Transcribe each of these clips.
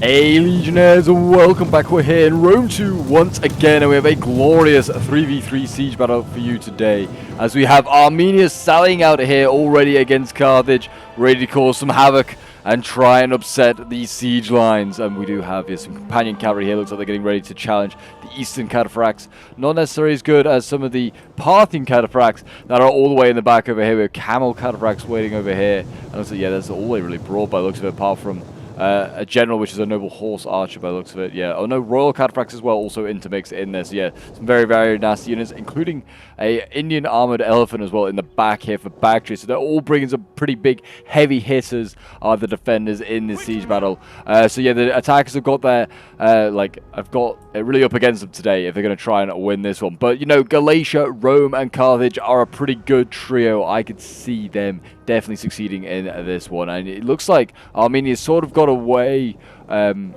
Hey Legionnaires, welcome back. We're here in Rome 2 once again, and we have a glorious 3v3 siege battle for you today, as we have Armenia sallying out here already against Carthage, ready to cause some havoc and try and upset these siege lines. And we do have here some companion cavalry here. Looks like they're getting ready to challenge the Eastern cataphracts. Not necessarily as good as some of the Parthian cataphracts that are all the way in the back over here. We have camel cataphracts waiting over here, and also, yeah, that's all they really broad by the looks of it, apart from a general, which is a noble horse archer by the looks of it. Yeah. Oh no, royal cataphracts as well also intermixed in there. So yeah, some very, very nasty units, including a Indian armored elephant as well in the back here for Bactria. So they're all bringing some pretty big heavy hitters, are the defenders in this siege battle. So yeah, the attackers have got their I've got it really up against them today if they're going to try and win this one. But you know, Galatia, Rome and Carthage are a pretty good trio. I could see them definitely succeeding in this one, and it looks like Armenia's sort of got away Carthage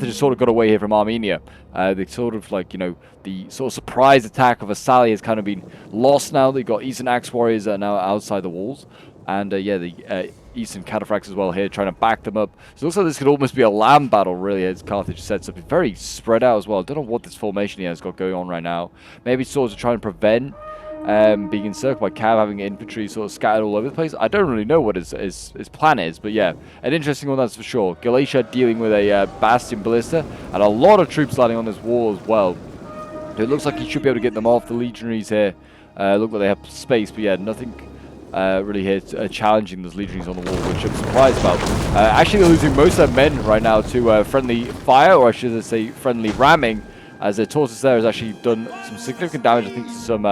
has sort of got away here from Armenia. They sort of the sort of surprise attack of a sally has kind of been lost now. They've got Eastern Axe warriors are now outside the walls, and the Eastern cataphracts as well here trying to back them up. So it looks like this could almost be a land battle really, as Carthage sets up. It's very spread out as well. I don't know what this formation he has got going on right now. Maybe sort of to try and prevent being encircled by Cav, having infantry sort of scattered all over the place. I don't really know what his plan is, but yeah, an interesting one, that's for sure. Galatia dealing with a Bastion Ballista, and a lot of troops landing on this wall as well. So it looks like he should be able to get them off. The legionaries here look like they have space, but yeah, nothing really here challenging those legionaries on the wall, which I'm surprised about. Actually, they're losing most of their men right now to friendly fire, or I should say friendly ramming, as their Tortoise there has actually done some significant damage, I think, to some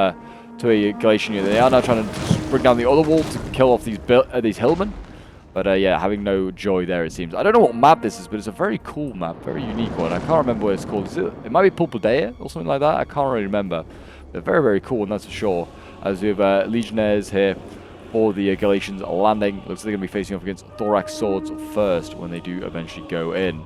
to a Galatian unit. They are now trying to bring down the other wall to kill off these hillmen, but yeah, having no joy there, it seems. I don't know what map this is, but it's a very cool map, very unique one. I can't remember what it's called. It might be Pulpodea or something like that. I can't really remember. They're very, very cool, and that's for sure. As we have legionnaires here for the Galatians landing. Looks like they're going to be facing off against thorax swords first when they do eventually go in.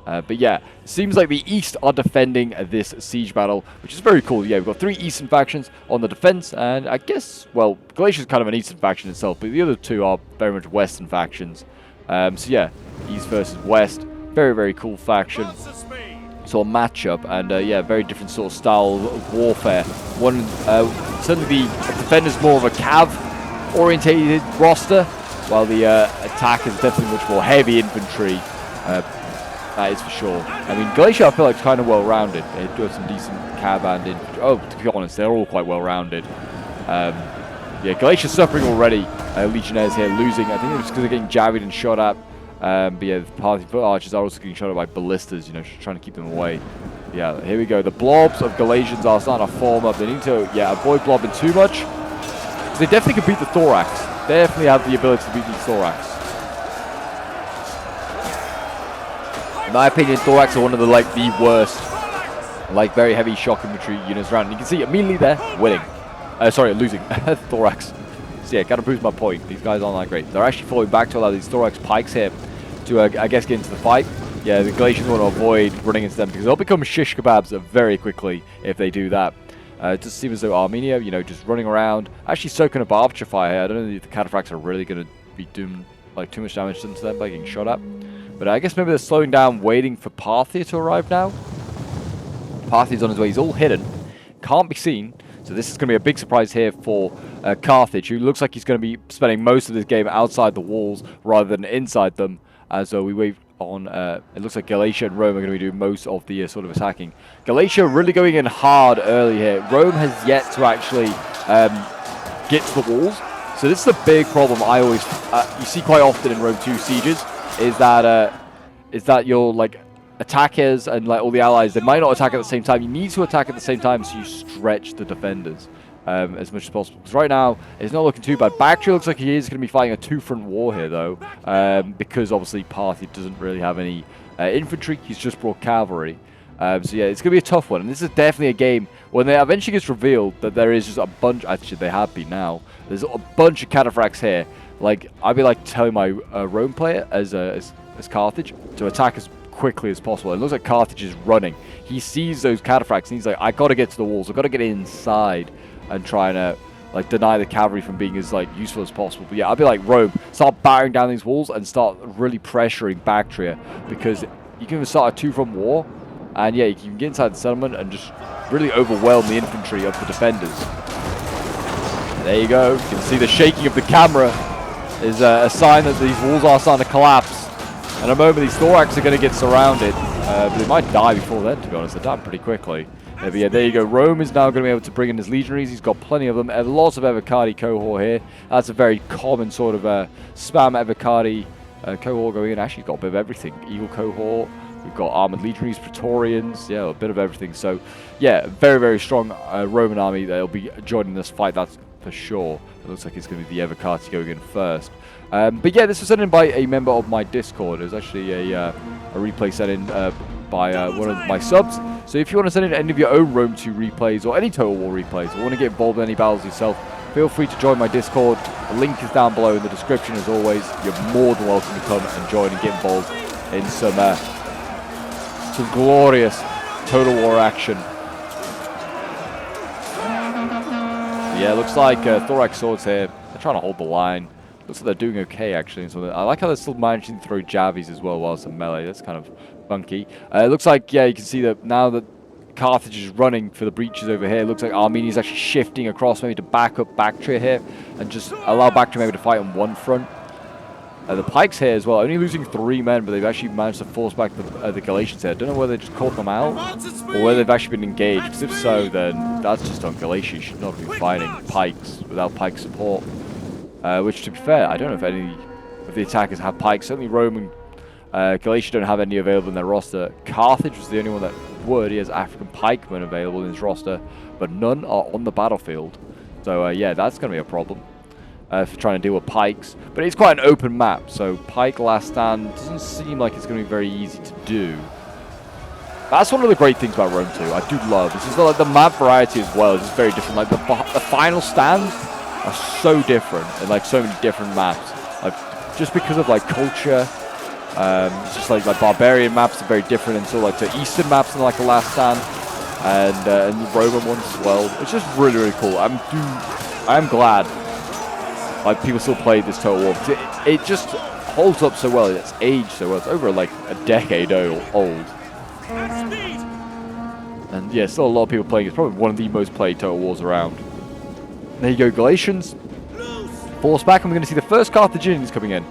But yeah, it seems like the East are defending this siege battle, which is very cool. Yeah, we've got three Eastern factions on the defense, and I guess, well, Galatia is kind of an Eastern faction itself, but the other two are very much Western factions. So yeah, East versus West, very, very cool faction. Sort of matchup, and yeah, very different sort of style of warfare. One, certainly the defender's more of a cav-orientated roster, while the attack is definitely much more heavy infantry. That is for sure. I mean, Galatia, I feel like, is kind of well-rounded. They do have some decent cav and infantry. Oh, to be honest, they're all quite well-rounded. Yeah, Galatia's suffering already. Legionnaires here losing. I think it's because they're getting jabbed and shot at. But yeah, the Parthian foot archers are also getting shot at by ballistas, you know, trying to keep them away. Yeah, here we go. The blobs of Galatians are starting to form up. They need to, yeah, avoid blobbing too much. Because they definitely can beat the thorax. Definitely have the ability to beat these thorax. In my opinion, thorax are one of the worst, very heavy shock infantry units around. And you can see immediately they're winning. Losing. Thorax. So yeah, kind of proves my point. These guys aren't that great. They're actually falling back to allow these thorax pikes here to, I guess, get into the fight. Yeah, the Galatians want to avoid running into them because they'll become shish kebabs very quickly if they do that. It just seems as though Armenia, you know, just running around, actually soaking up archer fire here. I don't know if the cataphracts are really going to be doing too much damage to them by getting shot at. But I guess maybe they're slowing down, waiting for Parthia to arrive now. Parthia's on his way. He's all hidden. Can't be seen. So this is going to be a big surprise here for Carthage, who looks like he's going to be spending most of this game outside the walls rather than inside them. As we wait on, it looks like Galatia and Rome are going to be doing most of the sort of attacking. Galatia really going in hard early here. Rome has yet to actually get to the walls. So this is a big problem I always, you see quite often in Rome 2 sieges. Is that your attackers and all the allies, they might not attack at the same time. You need to attack at the same time so you stretch the defenders as much as possible. Because right now it's not looking too bad. Bactria looks like he is going to be fighting a two-front war here though, because obviously Parthia doesn't really have any infantry. He's just brought cavalry. So yeah, it's going to be a tough one. And this is definitely a game when they eventually gets revealed that there is just a bunch. Actually, they have been now. There's a bunch of cataphracts here. I'd be telling my Rome player as Carthage to attack as quickly as possible. It looks like Carthage is running. He sees those cataphracts and he's like, I got to get to the walls. I've got to get inside and try and like deny the cavalry from being as like useful as possible. But yeah, I'd be like Rome, start battering down these walls and start really pressuring Bactria, because you can even start a 2-front war, and yeah, you can get inside the settlement and just really overwhelm the infantry of the defenders. There you go. You can see the shaking of the camera is a sign that these walls are starting to collapse. In a moment, these thorax are going to get surrounded, but they might die before then, to be honest. They die pretty quickly. But yeah, there you go. Rome is now going to be able to bring in his legionaries. He's got plenty of them. Lots of Evocati cohort here. That's a very common sort of spam Evocati cohort going in. Actually, got a bit of everything. Eagle cohort. We've got armored legionaries, Praetorians. Yeah, a bit of everything. So, yeah, very, very strong Roman army that'll be joining this fight. That's for sure. It looks like it's going to be the Evocati going in first. But yeah, this was sent in by a member of my Discord. It was actually a replay sent in by one of my subs. So if you want to send in any of your own Rome 2 replays or any Total War replays, or want to get involved in any battles yourself, feel free to join my Discord. The link is down below in the description as always. You're more than welcome to come and join and get involved in some glorious Total War action. Yeah, looks like Thorax Swords here. They're trying to hold the line. Looks like they're doing okay, actually. So I like how they're still managing to throw javies as well whilst in melee. That's kind of funky. It looks like, yeah, you can see that now that Carthage is running for the breaches over here, it looks like Armenia is actually shifting across maybe to back up Bactria here and just allow Bactria maybe to fight on one front. The Pikes here as well, only losing 3 men, but they've actually managed to force back the Galatians here. I don't know whether they just caught them out or whether they've actually been engaged, because if so, then that's just on Galatia. You should not be fighting Pikes without Pike support. Which, to be fair, I don't know if any of the attackers have Pikes. Certainly Roman Galatia don't have any available in their roster. Carthage was the only one that would. He has African pikemen available in his roster, but none are on the battlefield. So yeah, that's going to be a problem for trying to deal with pikes. But it's quite an open map, so pike last stand doesn't seem like it's going to be very easy to do. That's one of the great things about Rome 2. I do love. This is like the map variety as well. It's just very different. Like the final stands are so different in like so many different maps. Like just because of like culture. It's just like barbarian maps are very different, and so like the eastern maps in like the last stand, and the Roman ones as well. It's just really, really cool. I'm glad like people still play this Total War, because it just holds up so well. It's aged so well. It's over like a decade old. And yeah, still a lot of people playing. It's probably one of the most played Total Wars around. There you go, Galatians. Force back, and we're going to see the first Carthaginians coming in.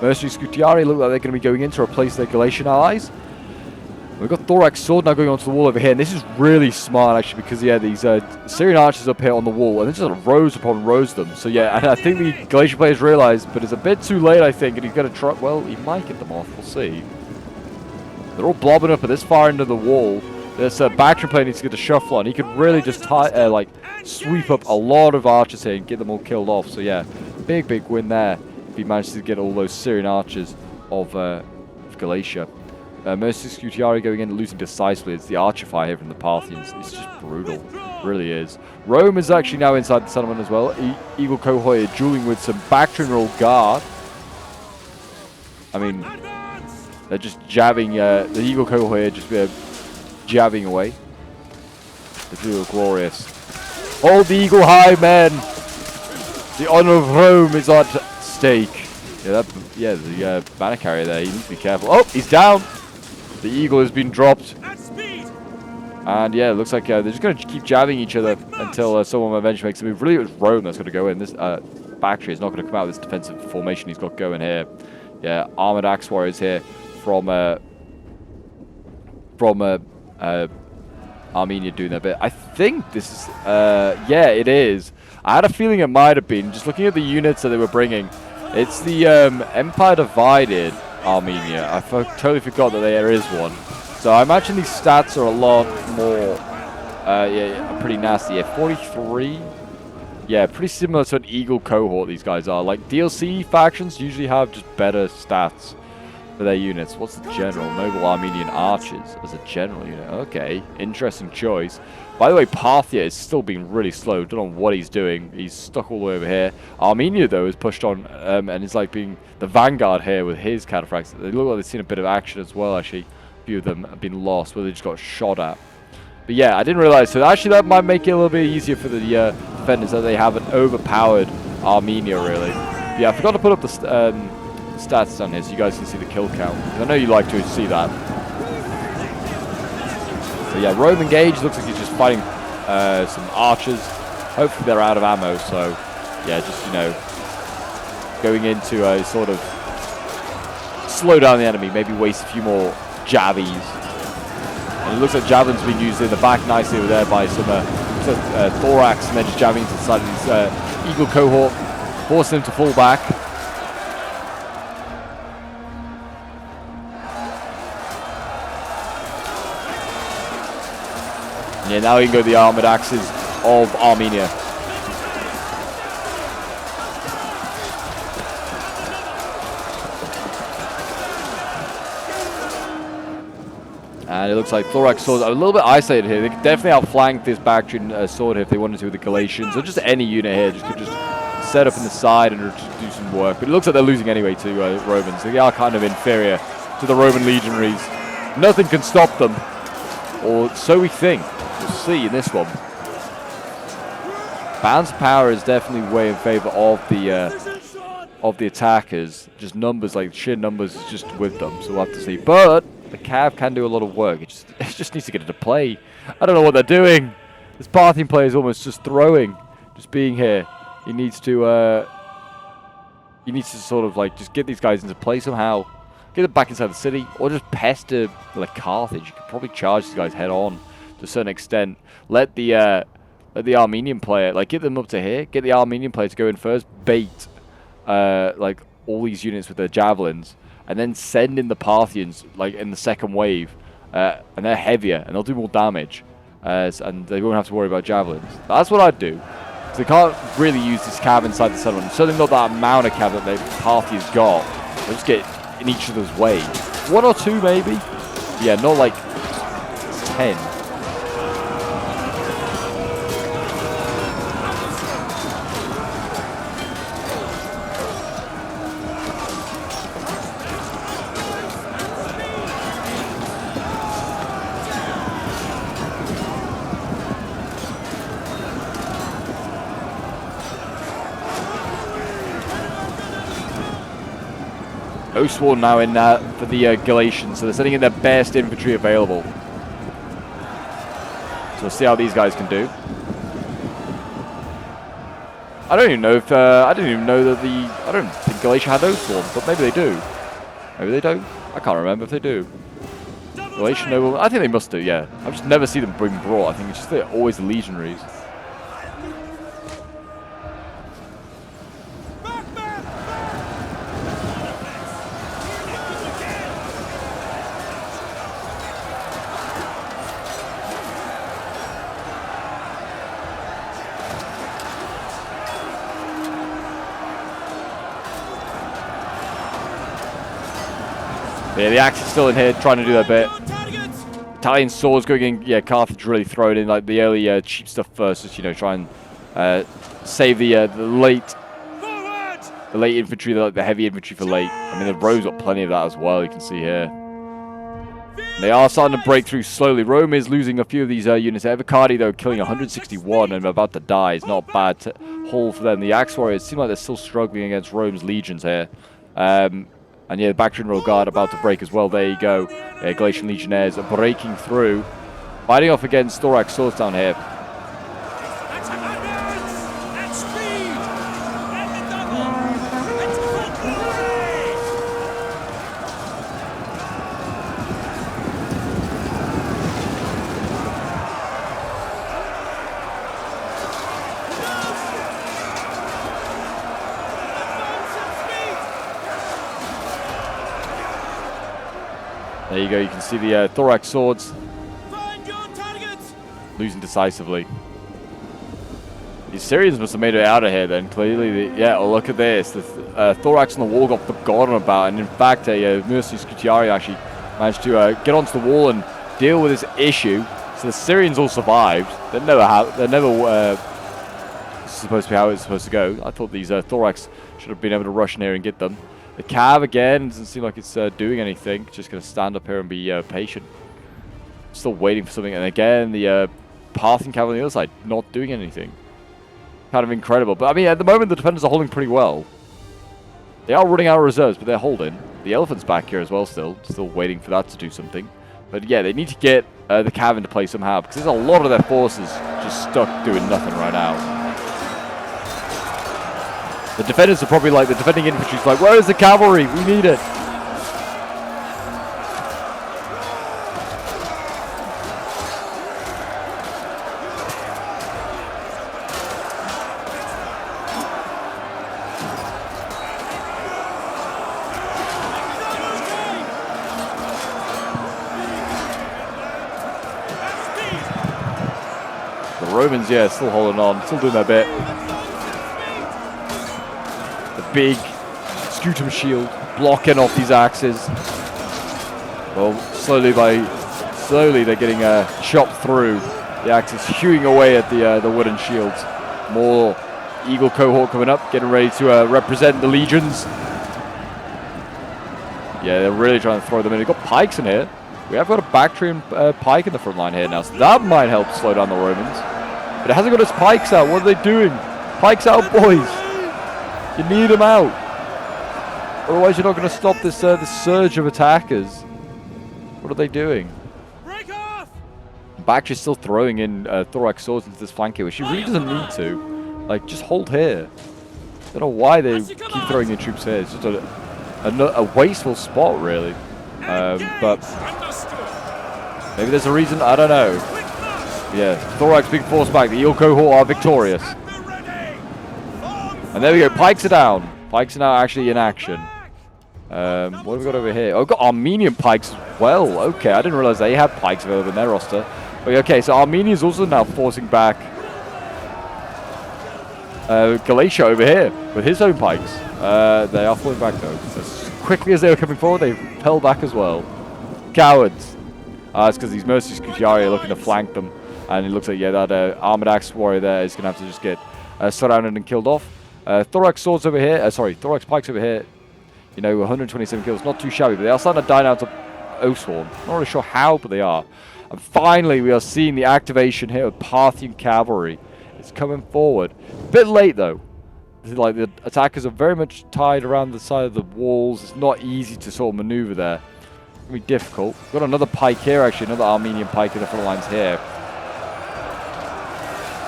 Mercenary Scutiari look like they're going to be going in to replace their Galatian allies. We've got Thorax Sword now going onto the wall over here, and this is really smart actually, because yeah, these Syrian archers up here on the wall, and it's just rows upon rows of them. So yeah, and I think the Galatian players realise, but it's a bit too late I think, and he's going to try, well, he might get them off, we'll see. They're all blobbing up at this far end of the wall. This Bactrian player needs to get a shuffle on. He could really just like sweep up a lot of archers here and get them all killed off. So yeah, big win there if he manages to get all those Syrian archers of Galatia. Mercenary Scutiari going in and losing decisively. It's the archer fire here from the Parthians. It's just brutal. It really is. Rome is actually now inside the settlement as well. Eagle cohort dueling with some Bactrian roll guard. I mean, they're just jabbing. The Eagle cohort here just jabbing away. It's real glorious. Hold the Eagle high, men! The honor of Rome is at stake. Yeah, the banner carrier there, he needs to be careful. Oh, he's down! The Eagle has been dropped. And yeah, it looks like they're just going to keep jabbing each other until someone eventually makes a move. Really, it was Rome that's going to go in. This Bactria is not going to come out of this defensive formation he's got going here. Yeah, armored axe warriors here from Armenia doing their bit. I think this is, yeah, it is. I had a feeling it might have been, just looking at the units that they were bringing. It's the Empire Divided Armenia. I totally forgot that there is one. So I imagine these stats are a lot more, yeah, pretty nasty. Yeah, 43. Yeah, pretty similar to an Eagle cohort these guys are. Like, DLC factions usually have just better stats for their units. What's the general? Noble Armenian archers as a general unit. Okay, interesting choice. By the way, Parthia is still being really slow. Don't know what he's doing. He's stuck all the way over here. Armenia, though, is pushed on and is like being the vanguard here with his cataphracts. They look like they've seen a bit of action as well, actually. A few of them have been lost where they just got shot at. But yeah, I didn't realize. So actually, that might make it a little bit easier for the defend is that they have an overpowered Armenia, really. Yeah, I forgot to put up the stats down here so you guys can see the kill count. I know you like to see that. So yeah, Roman Gage looks like he's just fighting some archers. Hopefully they're out of ammo, so yeah, just, you know, going into a sort of slow down the enemy, maybe waste a few more jabbies. And it looks like javelins being used in the back nicely over there by some thorax, and then just jabbing inside of these Eagle cohort, forcing them to fall back. Yeah, now we can go to the armored axes of Armenia. And it looks like thorax swords are a little bit isolated here. They could definitely outflank this Bactrian sword if they wanted to with the Galatians, or just any unit here. Just could just set up in the side and just do some work. But it looks like they're losing anyway to Romans. They are kind of inferior to the Roman legionaries. Nothing can stop them, or so we think. We'll see in this one. Balance of power is definitely way in favor of the attackers. Just numbers, like sheer numbers, is just with them. So we'll have to see. But the Cav can do a lot of work. It just needs to get into play. I don't know what they're doing. This Parthian player is almost just throwing, just being here. He needs to sort of like just get these guys into play somehow. Get them back inside the city, or just pester like Carthage. You could probably charge these guys head on to a certain extent. Let the Armenian player, like, get them up to here. Get the Armenian player to go in first, bait like all these units with their javelins, and then send in the Parthians like in the second wave, and they're heavier and they'll do more damage, and they won't have to worry about javelins. That's what I'd do. So they can't really use this cav inside the settlement. Certainly not that amount of cav that the Parthians got. They'll just get in each other's way. One or two maybe. Yeah, not like 10. Oathsworn now in for the Galatians, so they're sending in their best infantry available. So we'll see how these guys can do. I don't even know if I didn't even know that I don't think Galatia had Oathsworn, but maybe they do. Maybe they don't. I can't remember if they do. Galatian noble. I think they must do. Yeah, I've just never seen them being brought. I think it's just they're always the legionaries. Yeah, the Axe is still in here, trying to do their bit. Italian swords going in. Yeah, Carthage really throwing in like the early cheap stuff first, just, you know, try and save the late infantry, the heavy infantry for late. I mean, the Rome's got plenty of that as well. You can see here. They are starting to break through slowly. Rome is losing a few of these units. Evercardi, though, killing 161 and about to die. It's not a bad haul for them. The Axe Warriors seem like they're still struggling against Rome's legions here. And yeah, the Bactrian Royal Guard about to break as well. There you go. Yeah, Galatian Legionnaires are breaking through. Fighting off against thorax swords down here. There you go, you can see the thorax swords losing decisively. The Syrians must have made it out of here then, clearly. Yeah, oh, look at this. The thorax on the wall got forgotten about, and in fact, Mercy Scutiari actually managed to get onto the wall and deal with this issue. So the Syrians all survived. They're never supposed to be how it's supposed to go. I thought these thorax should have been able to rush in here and get them. The Cav, again, doesn't seem like it's doing anything. Just going to stand up here and be patient. Still waiting for something. And again, the Parthian Cavalry on the other side, not doing anything. kind of incredible. But I mean, at the moment, the defenders are holding pretty well. They are running out of reserves, but they're holding. The elephant's back here as well still waiting for that to do something. But yeah, they need to get the cav into play somehow, because there's a lot of their forces just stuck doing nothing right now. The defenders are probably like, the defending infantry's like, where is the cavalry? We need it. Romans, yeah, still holding on, still doing their bit. The big scutum shield blocking off these axes. Well, slowly they're getting chopped through. The axes hewing away at the wooden shields. More Eagle cohort coming up, getting ready to represent the legions. Yeah, they're really trying to throw them in. They've got pikes in here. We have got a Bactrian pike in the front line here now, so that might help slow down the Romans. But it hasn't got its pikes out. What are they doing? Pikes out, boys. You need them out. Otherwise, you're not going to stop this this surge of attackers. What are they doing? Break off! Bactri's still throwing in thorax swords into this flank here, which she really doesn't need to. Like, just hold here. I don't know why they keep throwing in troops here. It's just a wasteful spot, really. But maybe there's a reason. I don't know. Yeah, thorax being forced back. The Eel cohort are victorious. And there we go. Pikes are down. Pikes are now actually in action. What have we got over here? Oh, we've got Armenian pikes as well. Okay, I didn't realize they had pikes available in their roster. Okay, so Armenia's also now forcing back Galatia over here with his own pikes. They are falling back though. As quickly as they were coming forward, they fell back as well. Cowards. It's because these mercenaries Kuchari are looking to flank them. And it looks like, yeah, that armored axe warrior there is going to have to just get surrounded and killed off. Thorax swords over here. Thorax pikes over here. You know, 127 kills. Not too shabby, but they are starting to die down to Osworn. Not really sure how, but they are. And finally, we are seeing the activation here of Parthian cavalry. It's coming forward. A bit late, though. Like, the attackers are very much tied around the side of the walls. It's not easy to sort of maneuver there. It's going to be difficult. We've got another pike here, actually. Another Armenian pike in the front lines here.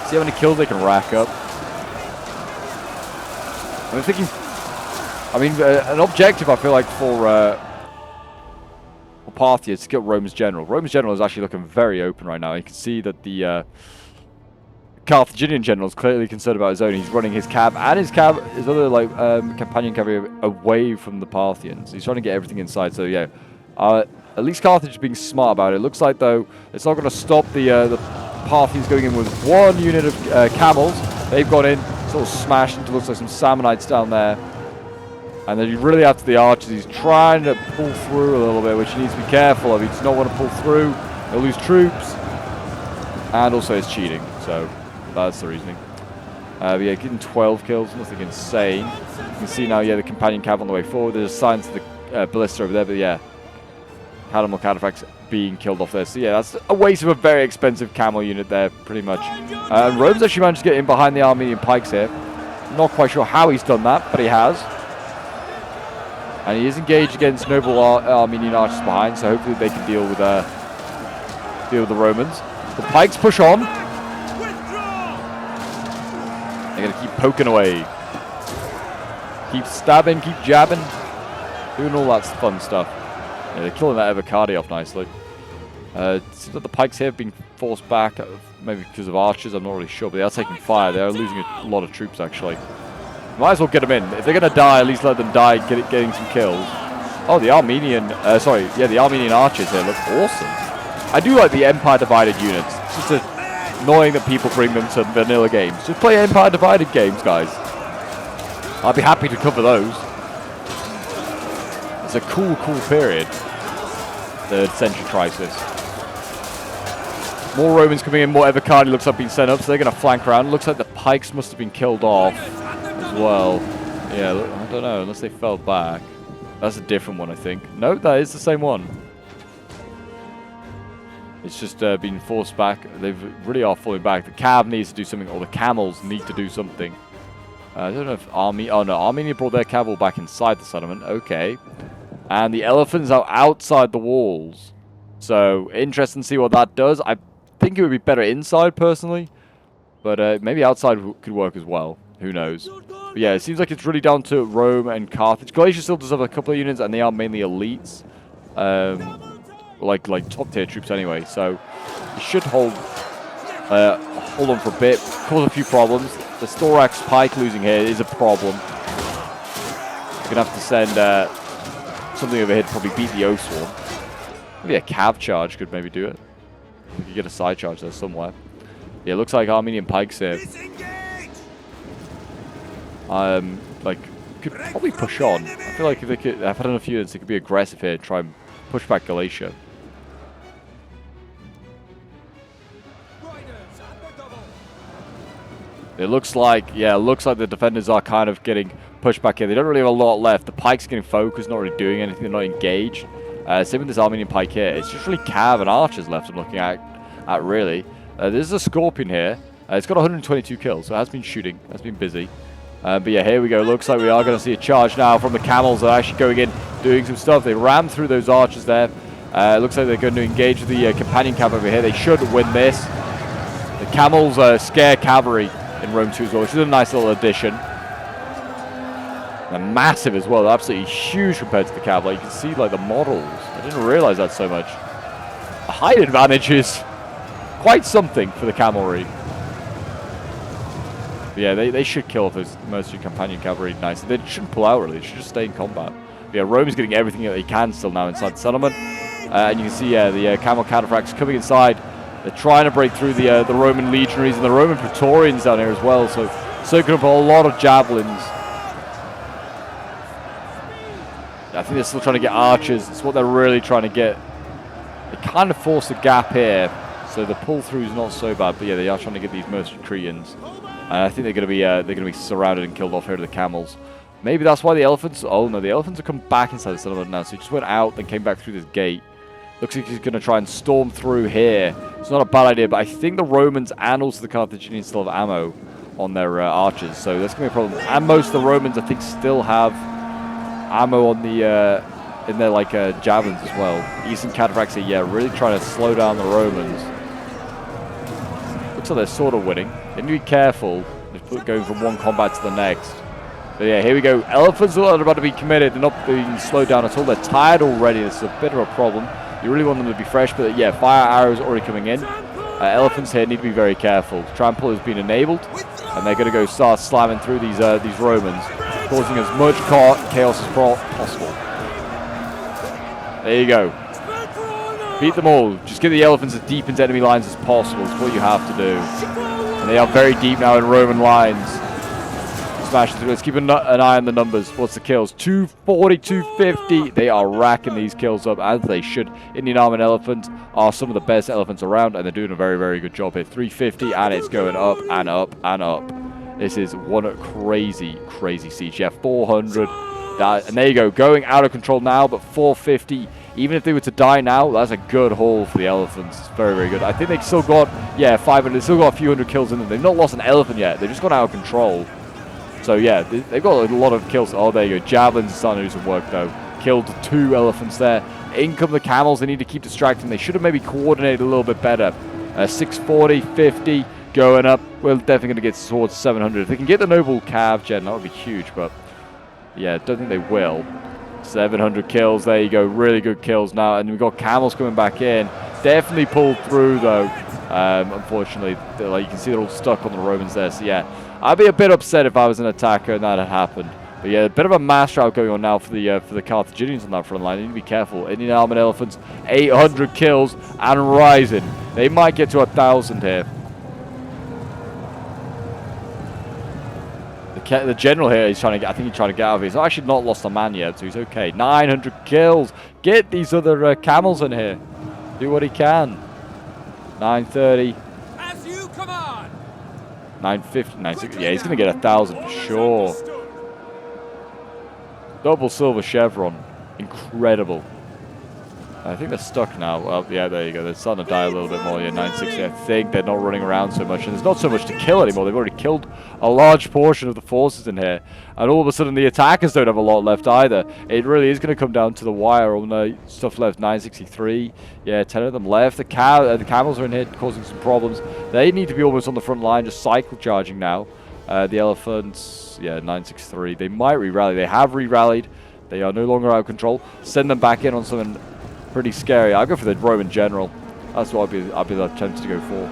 See how many kills they can rack up. I'm thinking, an objective I feel like for Parthia is to kill Rome's general. Rome's general is actually looking very open right now. You can see that the Carthaginian general is clearly concerned about his own. He's running his cab and his other like companion cavalry away from the Parthians. He's trying to get everything inside. So yeah, at least Carthage is being smart about it. It looks like though it's not going to stop the Parthians going in with one unit of camels. They've gone in, sort of smashed into looks like some Sammonites down there. And then you really have to the archers. He's trying to pull through a little bit, which he needs to be careful of. He does not want to pull through. He'll lose troops. And also it's cheating. So that's the reasoning. But yeah, getting 12 kills, nothing insane. You can see now, yeah, the companion cav on the way forward. There's signs of the ballista over there, but yeah. Animal cataphracts being killed off there. So yeah, that's a waste of a very expensive camel unit there, pretty much. Rome's actually managed to get in behind the Armenian pikes here. Not quite sure how he's done that, but he has. And he is engaged against noble Armenian archers behind, so hopefully they can deal with the Romans. The pikes push on. They're going to keep poking away. Keep stabbing, keep jabbing. Doing all that fun stuff. Yeah, they're killing that Evocardi off nicely. Seems like the pikes here have been forced back, maybe because of archers, I'm not really sure, but they are taking fire. They are losing a lot of troops, actually. Might as well get them in. If they're going to die, at least let them die, getting some kills. Oh, the Armenian, the Armenian archers here look awesome. I do like the Empire Divided units. It's just annoying that people bring them to vanilla games. Just play Empire Divided games, guys. I'd be happy to cover those. It's a cool period. Third century crisis. More Romans coming in, more Evocardi looks like being sent up, so they're going to flank around. Looks like the pikes must have been killed off as well. Yeah, I don't know, unless they fell back. That's a different one, I think. No, that is the same one. It's just been forced back. They really are falling back. The cav needs to do something, or the camels need to do something. I don't know if Army... Oh, no. Armenia brought their cavalry back inside the settlement. Okay. And the elephants are outside the walls. So, interesting to see what that does. I think it would be better inside, personally. But maybe outside could work as well. Who knows? But yeah, it seems like it's really down to Rome and Carthage. Galatia still does have a couple of units, and they are mainly elites. Like top-tier troops anyway. So, it should hold on for a bit. Cause a few problems. The Thorax Pike losing here is a problem. You're going to have to send something over here to probably beat the Oathsworn. Maybe a cav charge could maybe do it. We could get a side charge there somewhere. Yeah, it looks like Armenian Pikes here. Could probably push on. I feel like if they could, I've had enough units, they could be aggressive here and try and push back Galatia. It looks like the defenders are kind of getting pushed back here. They don't really have a lot left. The Pike's getting focused, not really doing anything, they're not engaged. Same with this Armenian Pike here. It's just really cav and archers left I'm looking at really. There's a Scorpion here. It's got 122 kills, so it has been shooting. It has been busy. But yeah, here we go. Looks like we are going to see a charge now from the camels. They're actually going in, doing some stuff. They rammed through those archers there. Looks like they're going to engage with the companion cav over here. They should win this. The camels scare cavalry in Rome 2 as well, which is a nice little addition. They're massive as well. They're absolutely huge compared to the cavalry. You can see like the models. I didn't realize that so much. The height advantage is quite something for the cavalry. But yeah, they should kill off those mercenary companion cavalry nice. They shouldn't pull out really. They should just stay in combat. But yeah, Rome's getting everything that they can still now inside the settlement. And you can see the camel cataphracts coming inside. They're trying to break through the Roman legionaries and the Roman praetorians down here as well. So soaking up a lot of javelins. I think they're still trying to get archers. It's what they're really trying to get. They kind of force a gap here, so the pull through is not so bad. But yeah, they are trying to get these mercenary Cretans. And I think they're going to be surrounded and killed off here to the camels. Maybe that's why the elephants. Oh no, the elephants have come back inside the settlement now. So he just went out, then came back through this gate. Looks like he's going to try and storm through here. It's not a bad idea, but I think the Romans and also the Carthaginians still have ammo on their archers, so that's going to be a problem. And most of the Romans, I think, still have ammo on the in their javelins as well. Eastern cataphracts are really trying to slow down the Romans. Looks like they're sort of winning. They need to be careful. They're going from one combat to the next. But yeah, here we go. Elephants are about to be committed. They're not being slowed down at all. They're tired already. This is a bit of a problem. You really want them to be fresh, but yeah, fire arrows already coming in. Elephants here need to be very careful. Trample has been enabled, and they're going to go start slamming through these Romans, causing as much chaos as possible. There you go. Beat them all. Just get the elephants as deep into enemy lines as possible. Is what you have to do. And they are very deep now in Roman lines. Smash through. Let's keep an eye on the numbers. What's the kills? 240, 250. They are racking these kills up as they should. Indian Armored Elephants are some of the best elephants around, and they're doing a very, very good job here. 350, and it's going up and up and up. This is one crazy, crazy siege. Yeah, 400. And there you go. Going out of control now, but 450. Even if they were to die now, that's a good haul for the elephants. It's very, very good. I think they've still got, 500. They've still got a few hundred kills in them. They've not lost an elephant yet. They've just gone out of control. So yeah, they've got a lot of kills. Oh, there you go. Javelins are starting to do some work though. Killed 2 elephants there. In come the camels. They need to keep distracting. They should have maybe coordinated a little bit better. 640, 50, going up. We're definitely going to get towards 700. If they can get the noble cav gen, that would be huge. But yeah, don't think they will. 700 kills. There you go. Really good kills now. And we've got camels coming back in. Definitely pulled through though. Unfortunately, you can see they're all stuck on the Romans there. So yeah, I'd be a bit upset if I was an attacker and that had happened. But yeah, a bit of a mass rout going on now for the Carthaginians on that front line. You need to be careful. Indian Armored Elephants, 800 kills and rising. They might get to 1,000 here. The general here is trying to get. I think he's trying to get out of here. He's actually not lost a man yet, so he's okay. 900 kills. Get these other camels in here. Do what he can. 930. As you command. 950, 960. Yeah, he's going to get 1,000 for sure. Double silver chevron. Incredible. I think they're stuck now. Well, yeah, there you go. They're starting to die a little bit more. Yeah, 960. I think they're not running around so much, and there's not so much to kill anymore. They've already killed a large portion of the forces in here, and all of a sudden the attackers don't have a lot left either. It really is going to come down to the wire. All the stuff left. 963. Yeah, 10 of them left. The camels are in here causing some problems. They need to be almost on the front line, just cycle charging now. The elephants, yeah, 963. They might re-rally. They have re-rallied. They are no longer out of control. Send them back in on something pretty scary. I'll go for the Roman general. That's what I'd be tempted to go for.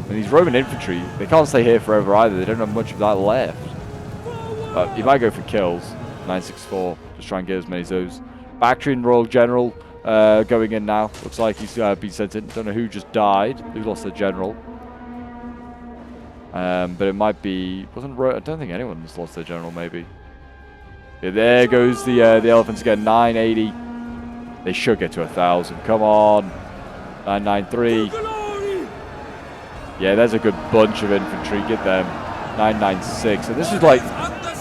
And these Roman infantry, they can't stay here forever either. They don't have much of that left. But you might go for kills. 964. Just try and get as many as those. Bactrian Royal General going in now. Looks like he's been sent in. Don't know who just died. Who lost their general. But it might be... I don't think anyone's lost their general, maybe. Yeah, there goes the elephants again. 980. They should get to 1,000. Come on. 993. Yeah, there's a good bunch of infantry. Get them. 996. And this is like...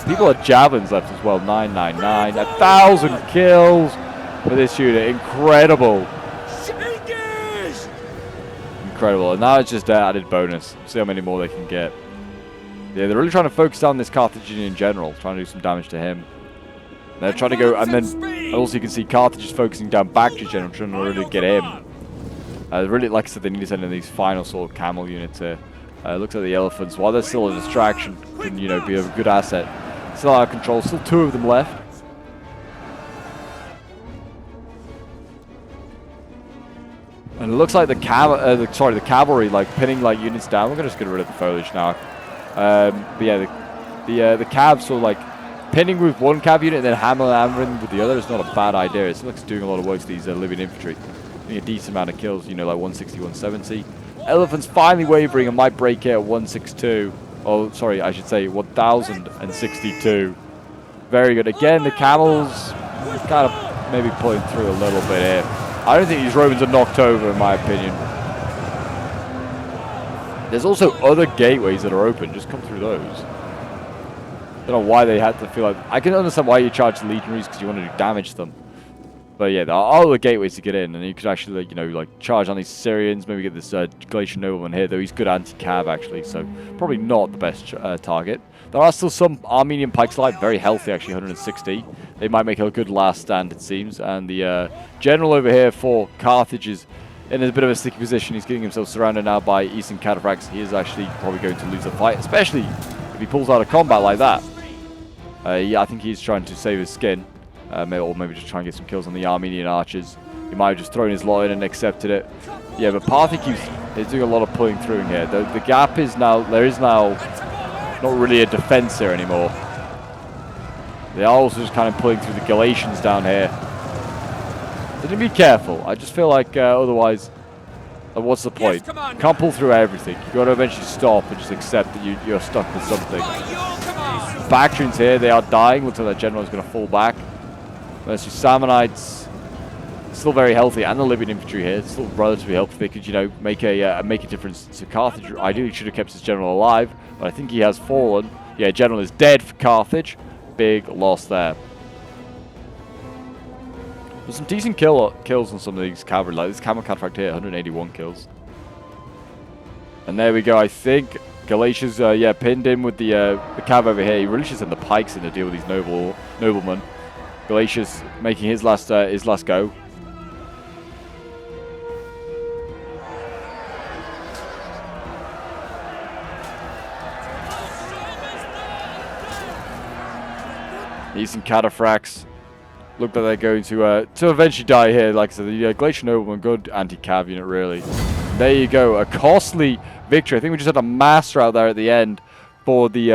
People are javelins left as well. 999. 1,000 kills for this unit. Incredible. Incredible. And now it's just added bonus. See how many more they can get. Yeah, they're really trying to focus down this Carthaginian general. Trying to do some damage to him. They're trying to go, and then also you can see Carthage is focusing down Bactrian general, trying to really get him. Really, like I said, they need to send in these final sort of camel units here. Looks like the elephants, while they're still a distraction, can be a good asset. Still out of control. Still 2 of them left. And it looks like the cavalry like pinning like units down. We're gonna just get rid of the foliage now. But yeah, the cavs sort of like pinning with one cav unit and then hammering with the other is not a bad idea. It looks like doing a lot of work to these Libyan infantry. Getting a decent amount of kills, like 160, 170. Elephants finally wavering and might break it at 162. Oh, sorry, I should say 1,062. Very good. Again, the camels kind of maybe pulling through a little bit here. I don't think these Romans are knocked over, in my opinion. There's also other gateways that are open. Just come through those. Don't know why they had to feel like... I can understand why you charge the legionaries because you want to do damage to them. But yeah, there are other gateways to get in, and you could actually, like charge on these Syrians. Maybe get this Galatian nobleman here, though he's good anti-cav actually, so probably not the best target. There are still some Armenian pikes alive, very healthy actually, 160. They might make a good last stand, it seems. And the general over here for Carthage is in a bit of a sticky position. He's getting himself surrounded now by Eastern cataphracts. He is actually probably going to lose the fight, especially if he pulls out of combat like that. Yeah, I think he's trying to save his skin. Or maybe just try and get some kills on the Armenian archers. He might have just thrown his lot in and accepted it. Yeah, but Parthic is doing a lot of pulling through in here. The gap is now... There is now not really a defense here anymore. They are also just kind of pulling through the Galatians down here. So just be careful. I just feel like otherwise... what's the point? You can't pull through everything. You've got to eventually stop and just accept that you're stuck with something. Bactrians here, they are dying. Looks like that general is going to fall back. Versus Sammonites, still very healthy, and the Libyan infantry here, still relatively healthy. They could, make a difference to Carthage. Ideally, should have kept his general alive, but I think he has fallen. Yeah, general is dead for Carthage. Big loss there. There's some decent kills on some of these cavalry, like this camel cataphract here, 181 kills. And there we go. I think Galatia's pinned in with the cav over here. He really should send the pikes in to deal with these noblemen. Galatia's making his last go. Eastern cataphracts look like they're going to eventually die here. Like I said, the Galatian nobleman, good anti-cav unit, really. There you go, a costly victory. I think we just had a master out there at the end for the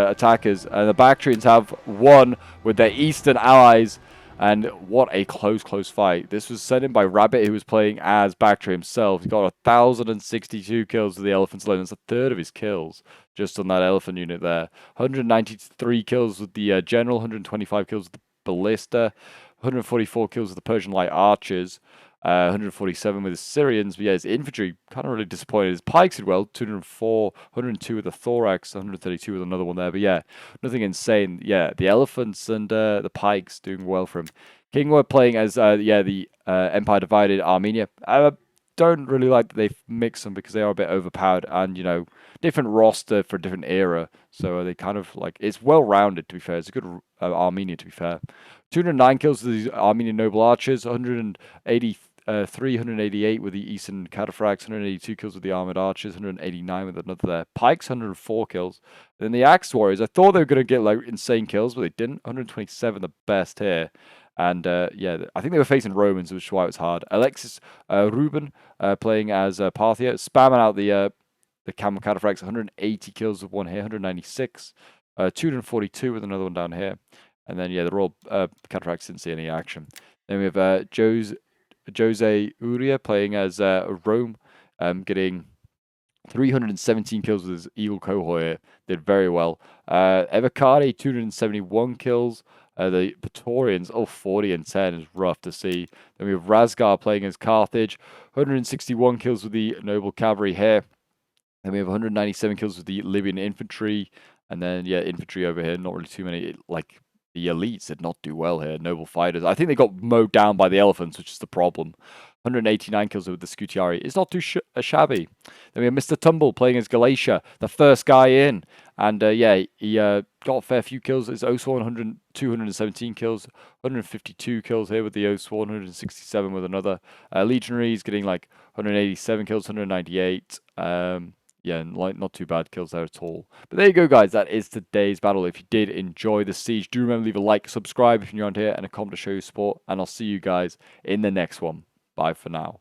attackers, and the Bactrians have won with their eastern allies. And what a close fight. This was sent in by Rabbit, who was playing as Bactria himself. He got 1,062 kills with the elephants alone. That's a third of his kills just on that elephant unit there. 193 kills with the general, 125 kills with the ballista, 144 kills with the Persian light archers, 147 with the Syrians. But yeah, his infantry kind of really disappointed. His pikes did well, 204, 102 with the thorax, 132 with another one there. But yeah, nothing insane. Yeah, the elephants and the pikes doing well for him. King were playing as the Empire Divided Armenia. I don't really like that they've mixed them because they are a bit overpowered and different roster for a different era. So they kind of like it's well rounded to be fair. It's a good Armenia to be fair. 209 kills with the Armenian Noble Archers, 183, 188 with the Eastern Cataphracts, 182 kills with the Armored Archers, 189 with another there. Pikes, 104 kills. Then the Axe Warriors, I thought they were going to get like insane kills, but they didn't. 127, the best here. And I think they were facing Romans, which is why it was hard. Alexis Ruben playing as Parthia, spamming out the Camel Cataphracts, 180 kills with one here, 196, 242 with another one down here. And then, the Royal Cataphracts didn't see any action. Then we have Jose Uria playing as Rome, getting 317 kills with his Eagle Cohort here. Did very well. Evocati, 271 kills. The Praetorians, 40 and 10 is rough to see. Then we have Razgar playing as Carthage, 161 kills with the Noble Cavalry here. Then we have 197 kills with the Libyan infantry. And then, infantry over here, not really too many. Like, the elites did not do well here. Noble fighters. I think they got mowed down by the elephants, which is the problem. 189 kills with the Scutiari. It's not too shabby. Then we have Mr. Tumble playing as Galatia, the first guy in. And he got a fair few kills. It's Oswan, 217 kills, 152 kills here with the Oswan, 167 with another. Legionaries getting like 187 kills, 198. And like not too bad kills there at all. But there you go, guys. That is today's battle. If you did enjoy the siege, do remember leave a like, subscribe if you're around here, and a comment to show your support. And I'll see you guys in the next one. Bye for now.